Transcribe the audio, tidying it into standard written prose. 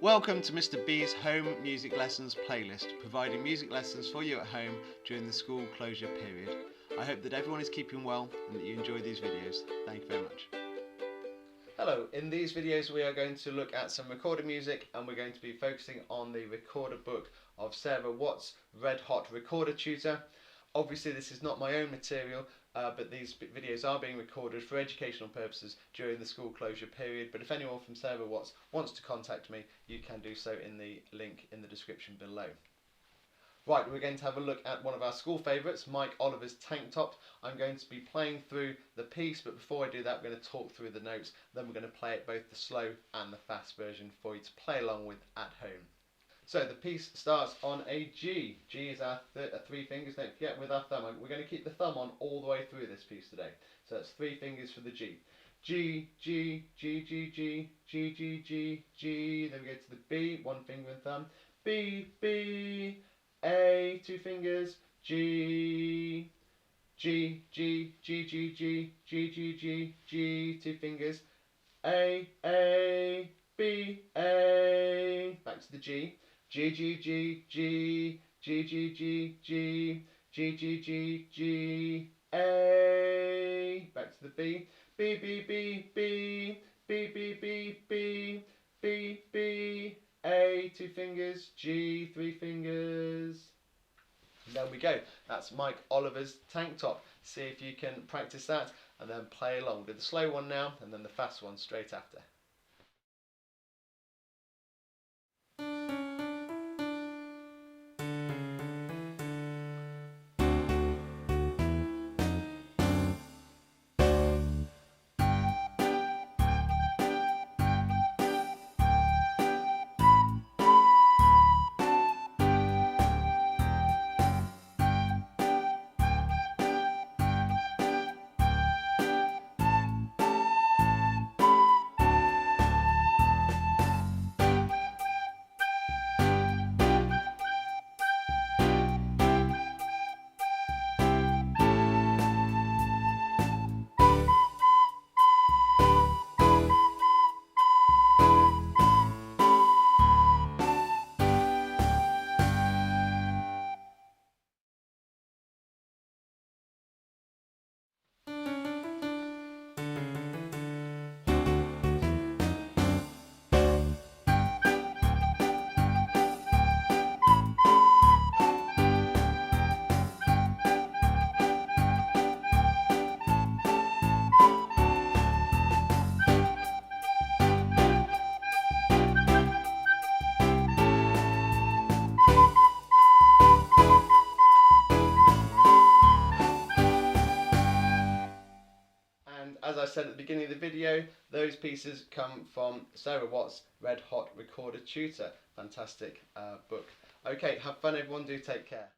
Welcome to Mr. B's Home Music Lessons playlist, providing music lessons for you at home during the school closure period. I hope that everyone is keeping well and that you enjoy these videos. Thank you very much. Hello, in these videos we are going to look at some recorded music and we're going to be focusing on the recorder book of Sarah Watt's Red Hot Recorder Tutor. Obviously this is not my own material, but these videos are being recorded for educational purposes during the school closure period. But if anyone from Sarah Watts wants to contact me, you can do so in the link in the description below. Right, we're going to have a look at one of our school favourites, Mike Oliver's Tank Top. I'm going to be playing through the piece, but before I do that, we're going to talk through the notes. Then we're going to play it both the slow and the fast version for you to play along with at home. So the piece starts on a G. G is our three fingers, don't forget, with our thumb. We're going to keep the thumb on all the way through this piece today. So that's three fingers for the G. G, G, G, G, G, G, G, G, G. Then we go to the B, one finger and thumb. B, B, A, two fingers. G, G, G, G, G, G, G, G, G, G, two fingers. A, B, A. Back to the G. G, G, G, G, G, G, G, G, G, G, G, G, A. Back to the B. B, B, B, B, B, B, B, B, B, B, A, two fingers, G, three fingers. And there we go. That's Mike Oliver's Tank Top. See if you can practice that and then play along. We'll do the slow one now and then the fast one straight after. As I said at the beginning of the video, those pieces come from Sarah Watt's Red Hot Recorder Tutor. Fantastic book. Okay, have fun everyone, do take care.